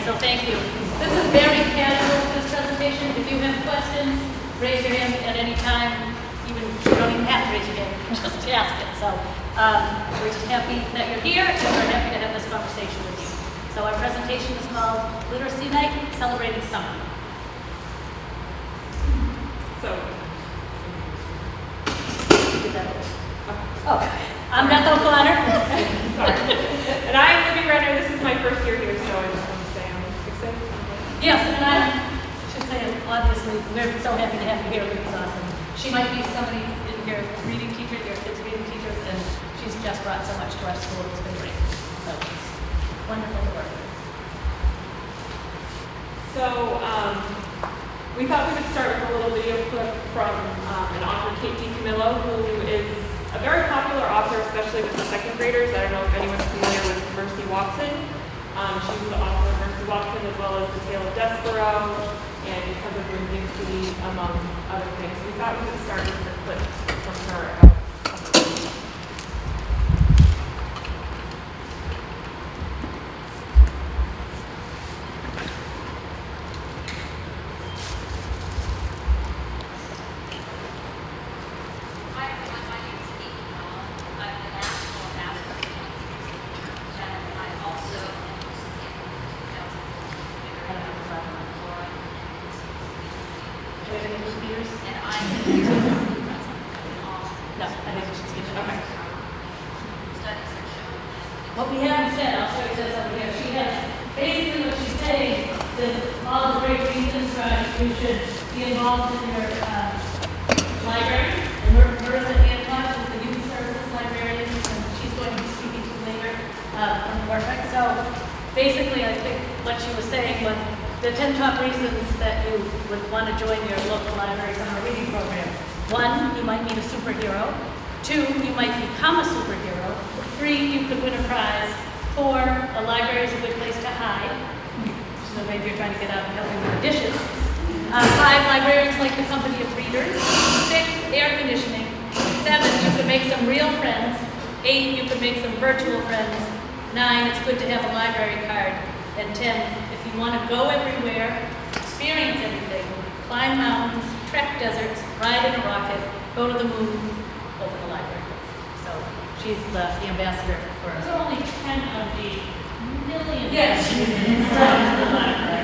so thank you. This is very casual, this presentation. If you have questions, raise your hand at any time. Even you don't even have to raise your hand, just ask it. So we're just happy that you're here, and we're happy to have this conversation with you. So our presentation is called Literacy Night, Celebrating Summer. So, I'm Beth O'Connor. sorry. And I am Libby Renner. This is my first year here, so I just want to say I'm excited. Yes, and I should say, obviously, we're so happy to have you here. Libby's awesome. She might be somebody in here, reading teacher, your kids reading teachers, and she's just brought so much to our school. It's been great. So it's wonderful to work with. So, we thought we would start with a little video clip from an author, Kate DiCamillo, who is a very popular author, especially with the second graders. I don't know if anyone's familiar with Mercy Watson. She was the author of Mercy Watson, as well as The Tale of Despero, and Because of Windy City, among other things. We thought we would start with a clip from her. What we have instead, I'll show you this over here. She has basically what she's saying is all the great reasons why you should be involved in your library. And Marissa Antoine is the youth services librarian, and she's going to be speaking to you later from Norfolk. So basically, I think what she was saying was the 10 top reasons that you would want to join your local library summer reading program. 1, you might meet a superhero. 2, you might become a superhero. 3, you could win a prize. 4, a library is a good place to hide. So maybe you're trying to get out and help with the dishes. 5, librarians like the company of readers. 6, air conditioning. 7, you could make some real friends. 8, you could make some virtual friends. 9, it's good to have a library card. And 10, if you want to go everywhere, experience everything, climb mountains, trek deserts, ride in a rocket, go to the moon, open a library. So she's the ambassador for us. There are only 10 of the million. Yes.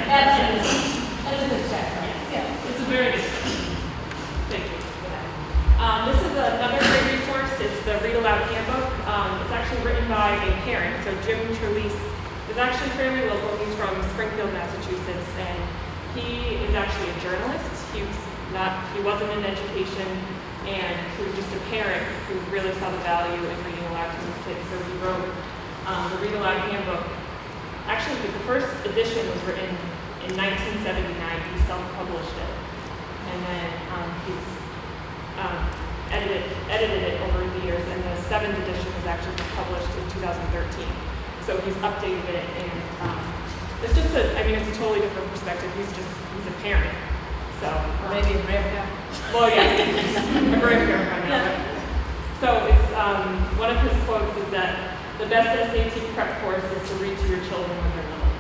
Absolutely. That's a good start. Yeah. It's a very good start. Thank you for that. This is another great resource. It's the Read Aloud Handbook. It's actually written by a parent. So Jim Trelease is actually fairly local. He's from Springfield, Massachusetts, and he is actually a journalist. He wasn't in education, and he was just a parent who really saw the value in reading aloud to his kids. So he wrote the Read Aloud Handbook. Actually, the first edition was written in 1979. He self-published it, and then he's edited it over the years. And the 7th edition was actually published in 2013. So he's updated it, and it's just it's a totally different perspective. He's a parent. So maybe a grandparent. Well, yes, a grandparent right now. Yeah. So it's one of his quotes is that the best SAT prep course is to read to your children when they're little.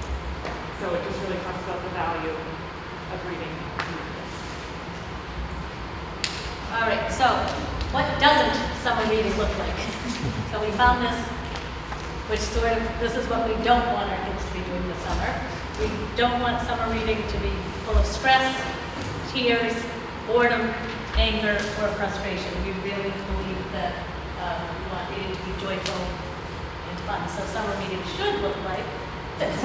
So it just really talks about the value of reading. All right, so what doesn't summer reading look like? So we found this, which this is what we don't want our kids to be doing this summer. We don't want summer reading to be full of stress, tears, boredom, anger, or frustration. We really believe that we want reading to be joyful and fun. So summer reading should look like this.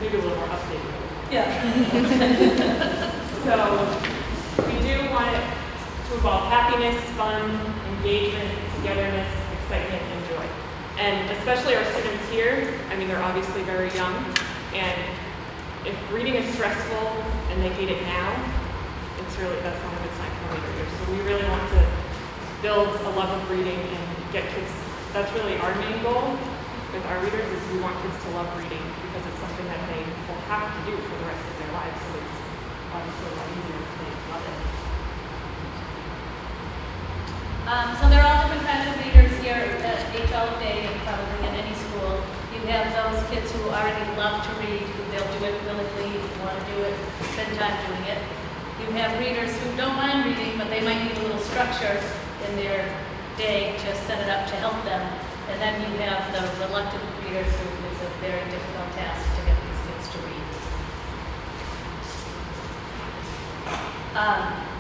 Maybe a little more updated. Yeah. So we do want it to involve happiness, fun, engagement, togetherness, excitement, and joy. And especially our students here, they're obviously very young, and if reading is stressful and they hate it now, that's not a good sign for later years. So we really want to build a love of reading and get kids, that's really our main goal with our readers, is we want kids to love reading because it's something that they will have to do for the rest of their lives. So it's obviously a lot easier if they love it. So there are all different kinds of readers here at HLFA and probably in any school. You have those kids who time doing it. You have readers who don't mind reading, but they might need a little structure in their day to set it up to help them. And then you have the reluctant readers who it's a very difficult task to get these kids to read.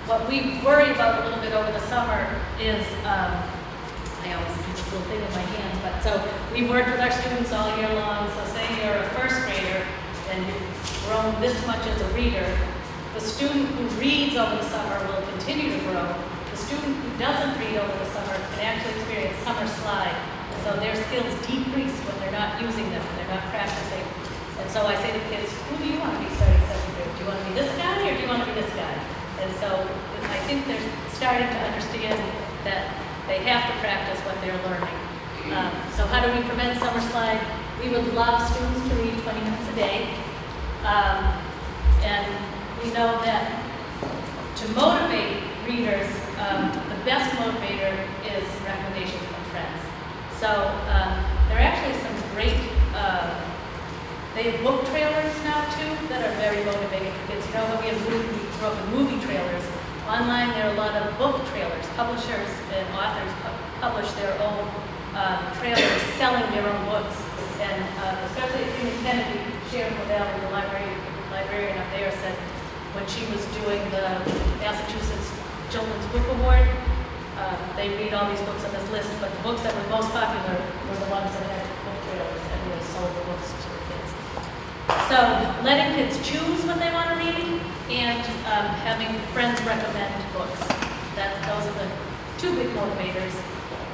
What we worry about a little bit over the summer is, I always do this little thing in my hands, but so we've worked with our students all year long. So say you're a first grader and you've grown this much as a reader, the student who reads over the summer will continue to grow. The student who doesn't read over the summer can actually experience summer slide. And so their skills decrease when they're not using them, when they're not practicing. And so I say to kids, who do you want to be starting second grade? Do you want to be this guy or do you want to be this guy? And so I think they're starting to understand that they have to practice what they're learning. So how do we prevent summer slide? We would love students to read 20 minutes a day. And we know that to motivate readers, the best motivator is recommendations from friends. So there are actually some great, they have book trailers now too that are very motivating for kids. You know, when we grew up in movie trailers, online there are a lot of book trailers. Publishers and authors publish their own trailers selling their own books. And especially at Union Kennedy, Sharon Valley, the librarian up there, said when she was doing the Massachusetts Children's Book Award, they read all these books on this list, but the books that were most popular were the ones that had book trailers and really sold the books to the kids. So letting kids choose what they want to read and having friends recommend books. Those are the two big motivators.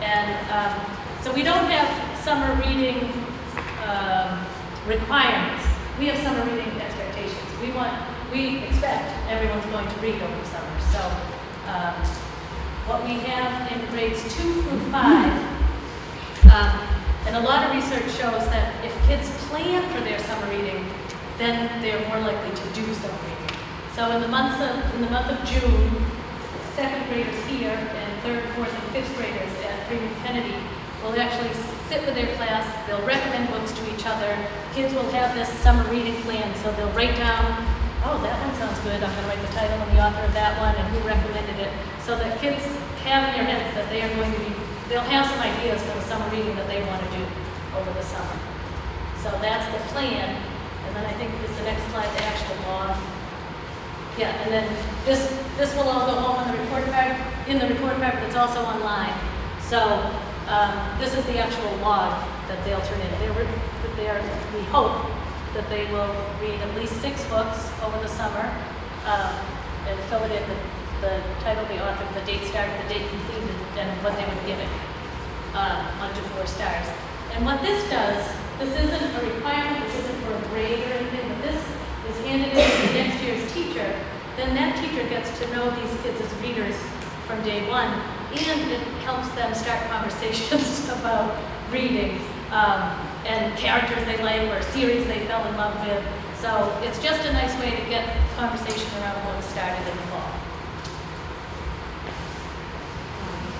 And so we don't have summer reading requirements. We have summer reading expectations. We expect everyone's going to read over the summer. So what we have in grades 2 through 5, and a lot of research shows that if kids plan for their summer reading, then they're more likely to do summer reading. So in the month of June, second graders here and third, fourth, and fifth graders at Freeman Kennedy will actually sit with their class. They'll recommend books to each other. Kids will have this summer reading plan, so they'll write down, oh, that one sounds good. I'm going to write the title and the author of that one and who recommended it, so that kids have in their heads that they are going to be, they'll have some ideas for the summer reading that they want to do over the summer. So that's the plan. And then I think this is the next slide, the actual log. Yeah, and then this will all go home on the report card, but it's also online. So this is the actual log that they'll turn in. We hope that they will read at least 6 books over the summer and fill it in the title, the author, the date started, the date completed, and what they would give it, 1 to 4 stars. And what this does, this isn't a requirement, this isn't for a grade or anything, but this is handed in to the next year's teacher. Then that teacher gets to know these kids as readers from day one, and it helps them start conversations about reading and characters they like or series they fell in love with. So it's just a nice way to get conversation around books started in the fall.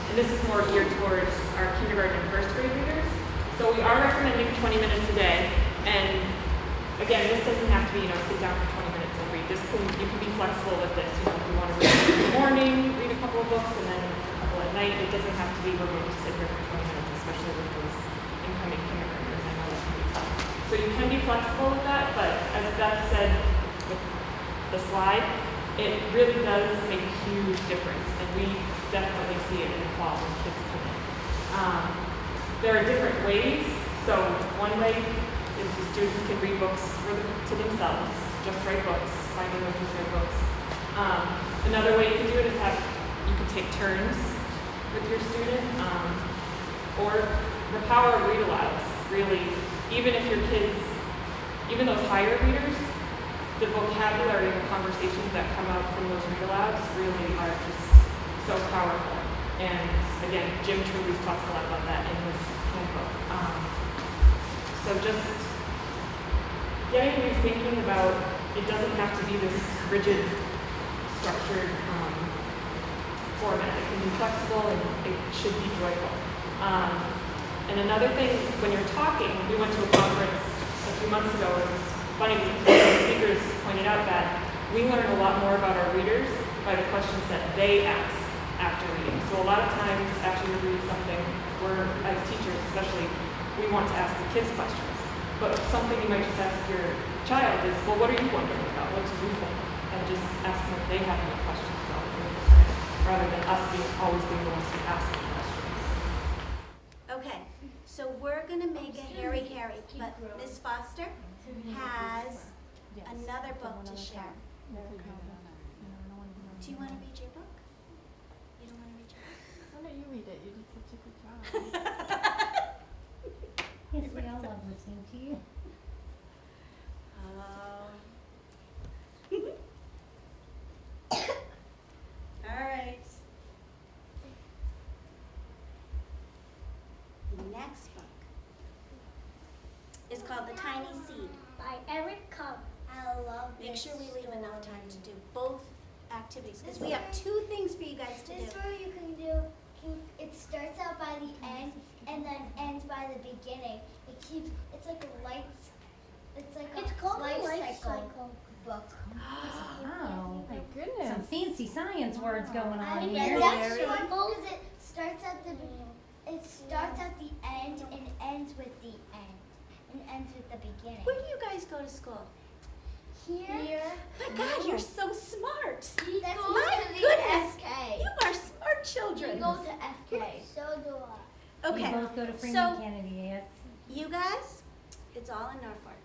And this is more geared towards our kindergarten and first grade readers. So we are recommending 20 minutes a day. And again, this doesn't have to be, sit down for 20 minutes and read. You can be flexible with this. If you want to read in the morning, read a couple of books, and then a couple at night. It doesn't have to be we're going to sit here for 20 minutes, especially with those incoming kindergartners. I know that can be tough. So you can be flexible with that, but as Beth said with the slide, it really does make a huge difference. And we definitely see it in the fall when kids come in. There are different ways. So one way is the students can read books to themselves, just write books, finding those just write books. Another way you can do it is you can take turns with your student, or the power of read alouds. Really, even if your kids, even those higher readers, the vocabulary and conversations that come out from those read alouds really are just so powerful. And again, Jim Truby talks a lot about that in his handbook. So just getting you thinking about, it doesn't have to be this rigid, structured format. It can be flexible and it should be joyful. And another thing, when you're talking, we went to a conference a few months ago, and it was funny because the speakers pointed out that We learn a lot more about our readers by the questions that they ask after reading. So a lot of times after you read something, we're, as teachers especially, we want to ask the kids questions. But something you might just ask your child is, well, what are you wondering about? What do you think? And just ask them if they have any questions about it, rather than us always being the ones who ask the questions. Okay, so we're gonna make a Harry, but Miss Foster has another book to share. Do you want to read your book? You don't want to read your book? Why don't you read it? You did such a good job. Yes, we all love listening to you. All right. The next book is called The Tiny Seed. By Eric Cup. I love Make this sure we leave story. enough time to do both activities because we have 2 things for you guys to This do. one you can do. It starts out by the end and then ends by the beginning. It's like a lights. It's like a life cycle book. Oh, My some goodness. fancy science words going I on mean, here. that's one because it starts at the end and ends with the end and ends with the beginning. Where do you guys go to school? Here. My God, you're so smart. That's My to the goodness. FK. You are smart children. We go to FK. So do I. Okay, We both go to so Freeman Kennedy, yes. you guys, it's all in Norfolk.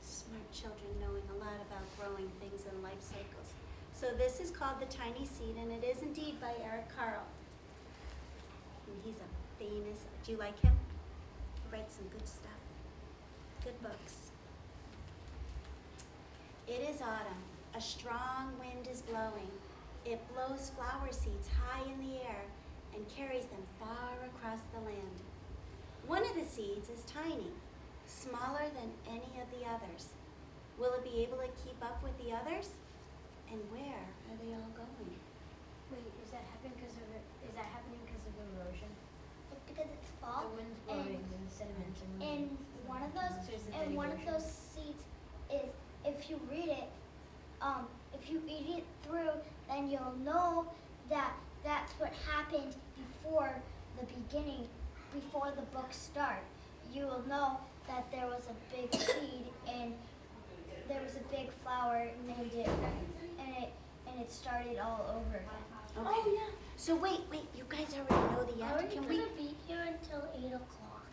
Smart children knowing a lot about growing things and life cycles. So this is called The Tiny Seed, and it is indeed by Eric Carle. And he's a famous, do you like him? He writes some good stuff, good books. It is autumn. A strong wind is blowing. It blows flower seeds high in the air and carries them far across the land. One of the seeds is tiny, smaller than any of the others. Will it be able to keep up with the others? And where are they all going? Wait, is that happening because of erosion? It's because it's fall. The wind's blowing and the sediments are moving. And one of those seeds is if you read it, if you read it through, then you'll know that that's what happened before the beginning, before the book starts. You will know that there was a big seed and there was a big flower named it, and it started all over again. Okay. Oh yeah. So wait, you guys already know the Are end. we Can we? gonna be here until 8 o'clock?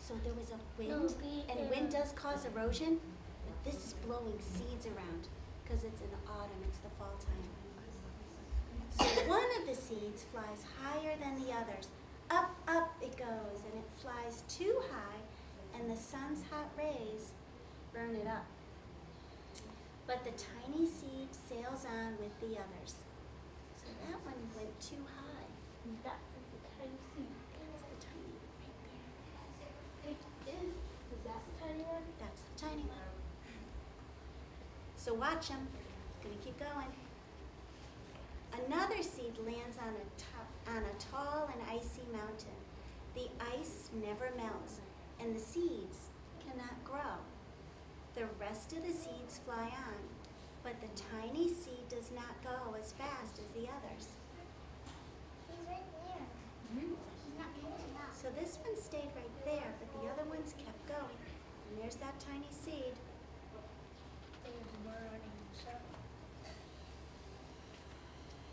So there was a No, wind, be and here. wind does cause erosion, but this is blowing seeds around because it's in autumn, it's the fall time. So one of the seeds flies higher than the others. Up, up it goes, and it flies too high, and the sun's hot rays burn it up. But the tiny seed sails on with the others. So that one went too high. That is the tiny seed. That's the tiny right there. Is that the tiny one? That's the tiny one. So watch him. He's gonna keep going. Another seed lands on a tall and icy mountain. The ice never melts, and the seeds cannot grow. The rest of the seeds fly on, but the tiny seed does not go as fast as the others. He's right there. He's not catching up. So this one stayed right there, but the other ones kept going. And there's that tiny seed. There's more running in a circle.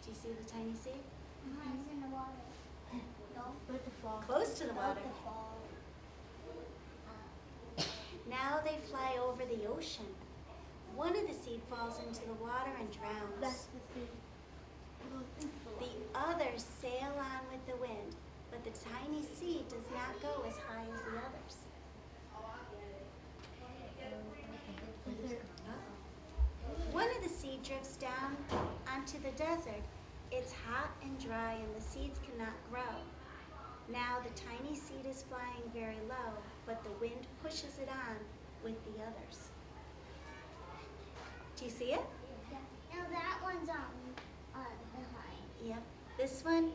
Do you see the tiny seed? It's in the water. No? Let the fall. Close to the water. About to fall. Now they fly over the ocean. One of the seed falls into the water and drowns. That's the seed. The others sail on with the wind, but the tiny seed does not go as high as the others. One of the seed drifts down onto the desert. It's hot and dry and the seeds cannot grow. Now the tiny seed is flying very low, but the wind pushes it on with the others. Do you see it? Yeah. Now that one's behind. Yep. This one,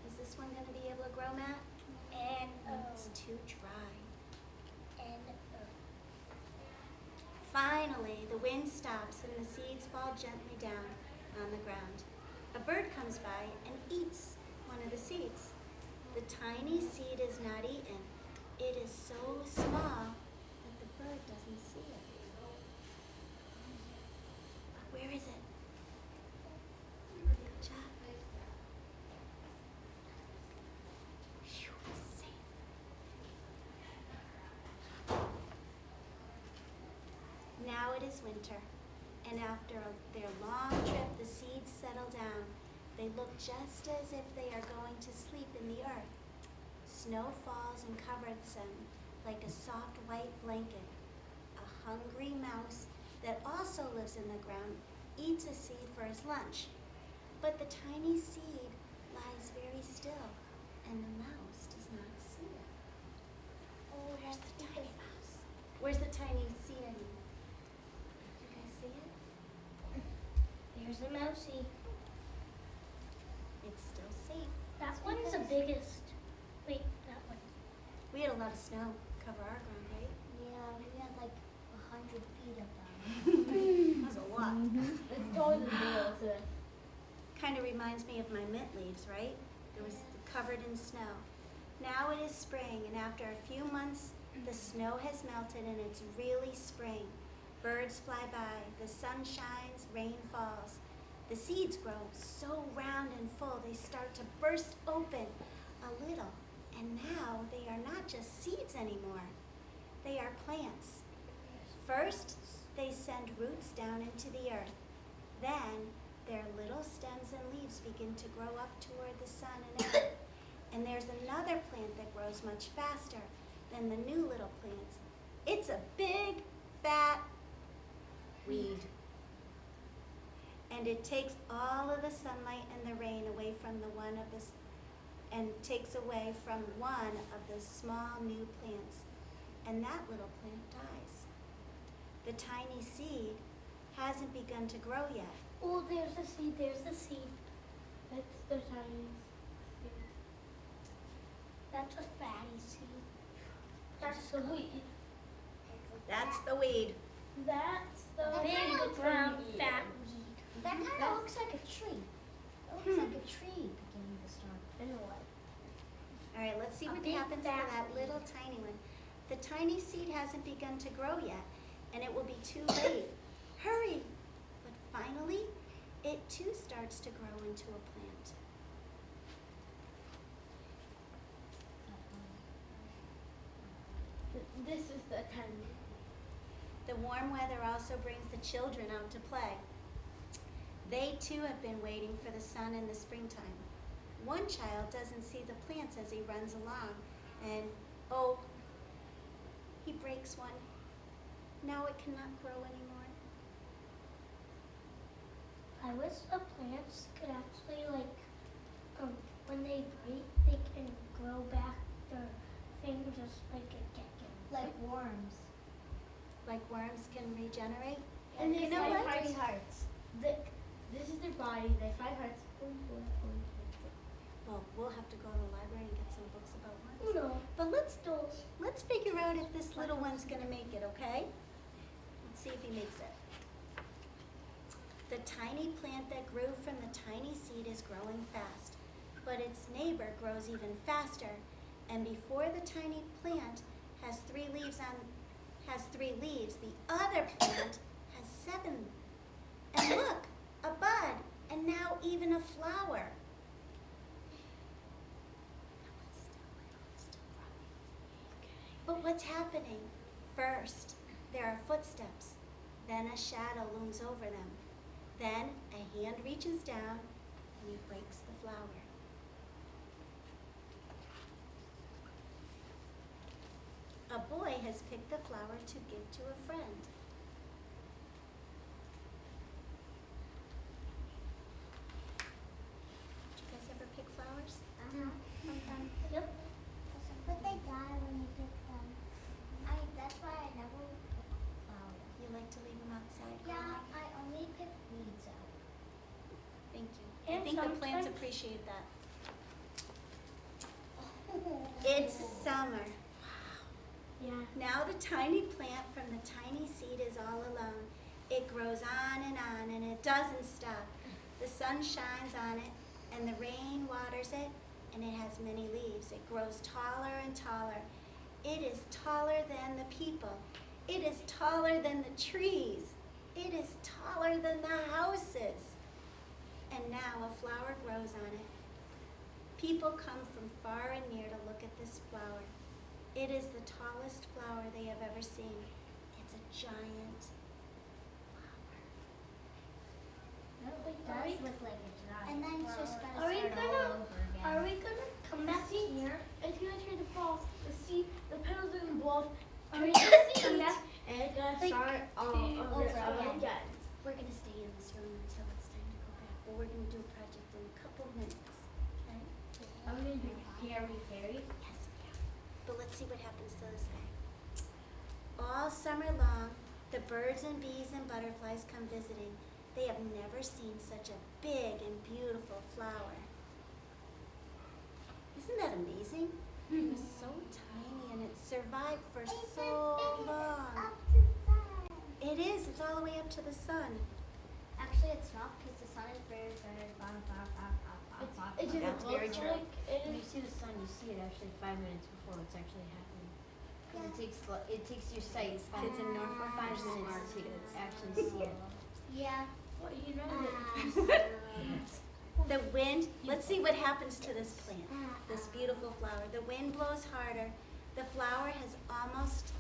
is this one going to be able to grow, Matt? And It's too dry. and Finally, the wind stops and the seeds fall gently down on the ground. A bird comes by and eats one of the seeds. The tiny seed is not eaten. It is so small that the bird doesn't see it. Where is it? Good job. Phew, it's safe. Now it is winter, and after their long trip, the seeds settle down. They look just as if they are going to sleep in the earth. Snow falls and covers them like a soft white blanket. A hungry mouse that also lives in the ground eats a seed for his lunch. But the tiny seed lies very still, and the mouse does not see it. Oh, Where's that's the tiny because mouse? Where's the tiny seed? You guys see it? there's a mousey. It's still safe. That one's the biggest. Wait, that one. We had a lot of snow cover our ground, right? Yeah, we had like 100 feet of them. That's a lot. It's totally real, so Kind of reminds me of my mint leaves, right? It was covered in snow. Now it is spring, and after a few months, the snow has melted and it's really spring. Birds fly by, the sun shines, rain falls. The seeds grow so round and full, they start to burst open a little. And now they are not just seeds anymore. They are plants. First, they send roots down into the earth. Then, their little stems and leaves begin to grow up toward the sun and air. And there's another plant that grows much faster than the new little plants. It's a big, fat weed. And it takes all of the sunlight and the rain away from and takes away from one of the small new plants. And that little plant dies. The tiny seed hasn't begun to grow yet. Oh, there's the seed. There's the seed. that's the tiny seed. That's a fatty seed. That's the weed. That's the weed. That's the That big kinda looks brown like- fat That kind of looks like a tree. It looks like a tree beginning to start. I know what. All right, let's see A what big happens to fat that weed. little tiny one. The tiny seed hasn't begun to grow yet, and it will be too late. Hurry! But finally, it too starts to grow into a plant. This is the tiny. The warm weather also brings the children out to play. They too have been waiting for the sun in the springtime. One child doesn't see the plants as he runs along, and oh, he breaks one. Now it cannot grow anymore. I wish the plants could actually when they break, they can grow back their thing just like a gecko. Like worms. Like worms can regenerate. And You they know fight what? five hearts. This is their body. They have 5 hearts. Boom, boom, boom, boom, boom. Well, we'll have to go to the library and get some books about worms. No. But let's figure out if this little one's gonna make it, okay? Let's see if he makes it. The tiny plant that grew from the tiny seed is growing fast, but its neighbor grows even faster, and before the tiny plant has 3 leaves, the other plant has 7. And look, a bud, and now even a flower. But what's happening? First, there are footsteps. Then a shadow looms over them. Then a hand reaches down and he breaks the flower. A boy has picked the flower to give to a friend. Did you guys ever pick flowers? Sometimes. Yep. But they die when you pick them. That's why I never pick flowers. You like to leave them outside? Yeah, I only pick weeds out. Thank you. I And think the plants sometimes- appreciate that. It's summer. Yeah. Now the tiny plant from the tiny seed is all alone. It grows on and it doesn't stop. The sun shines on it and the rain waters it and it has many leaves. It grows taller and taller. It is taller than the people. It is taller than the trees. It is taller than the houses. And now a flower grows on it. People come from far and near to look at this flower. It is the tallest flower they have ever seen. It's a giant It does look like a giant. And then it's just Are we gonna start all gonna? over again. Are we gonna come back here? It's gonna turn to fall. The petals are gonna blow off. Are we gonna come back and it's gonna start all over again? We're going to stay in this room until it's time to go back, but we're going to do a project in a couple minutes. Okay? I'm gonna do Harry. Yes, we are. But let's see what happens to this guy. All summer long, the birds and bees and butterflies come visiting. They have never seen such a big and beautiful flower. Isn't that amazing? It's so tiny and it survived for so long. Up to the sun. It is. It's all the way up to the sun. Actually, it's not because the sun is very, very far. It That's very looks true. like it When you is. see the sun, you see it actually 5 minutes before it's actually happening. Because Yeah. it takes your sight Kids in Norfolk 5 minutes to actually see it. Yeah. Well, you know that. The wind, let's see what happens to this plant, this beautiful flower. The wind blows harder. The flower has almost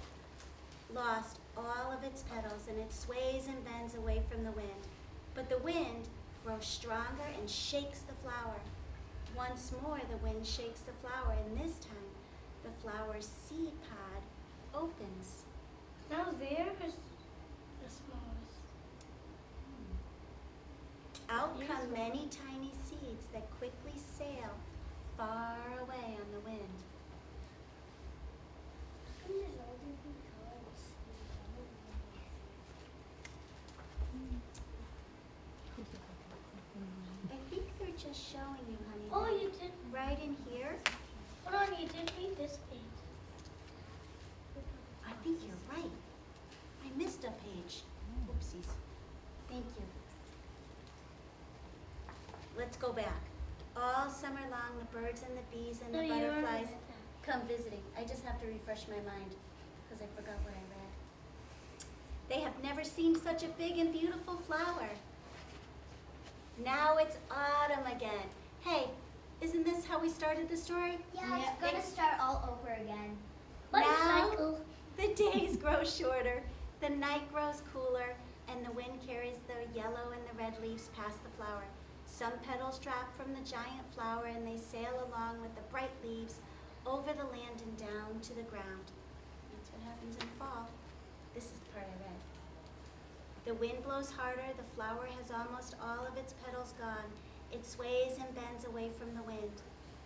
lost all of its petals and it sways and bends away from the wind. But the wind grows stronger and shakes the flower. Once more, the wind shakes the flower, and this time, the flower's seed pod opens. Now there is the smallest. Out come many tiny seeds that quickly sail far away on the wind. I think they're just showing you, honey. Oh, that you did. right in here. Hold on, you did read this page. I think you're right. I missed a page. Oopsies. Thank you. Let's go back. All summer long, the birds and the bees and the butterflies come visiting. I just have to refresh my mind because I forgot what I read. They have never seen such a big and beautiful flower. Now it's autumn again. Hey, isn't this how we started the story? Yeah, it's gonna start all over again. Now the days grow shorter, the night grows cooler, and the wind carries the yellow and the red leaves past the flower. Some petals drop from the giant flower and they sail along with the bright leaves over the land and down to the ground. That's what happens in fall. This is the part I read. The wind blows harder, the flower has almost all of its petals gone. It sways and bends away from the wind.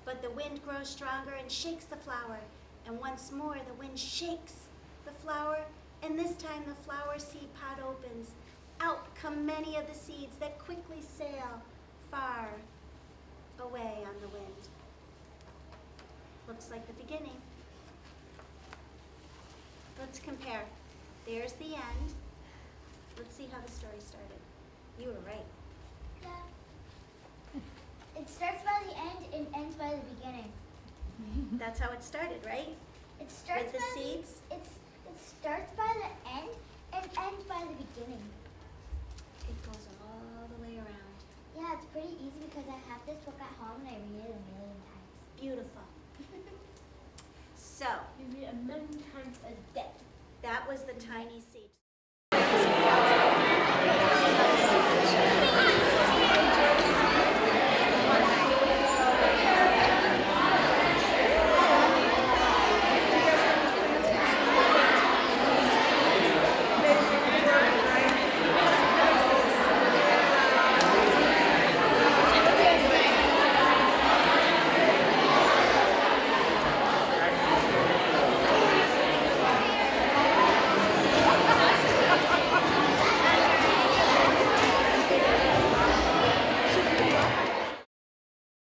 But the wind grows stronger and shakes the flower. And once more the wind shakes the flower, and this time the flower seed pod opens. Out come many of the seeds that quickly sail far away on the wind. Looks like the beginning. Let's compare. There's the end. Let's see how the story started. You were right. Yeah. It starts by the end and ends by the beginning. That's how it started, right? It starts With the by seeds? It starts by the end and ends by the beginning. It goes all the way around. Yeah, it's pretty easy because I have this book at home and I read it a million times. Beautiful. So, You read a million times a day. that was the tiny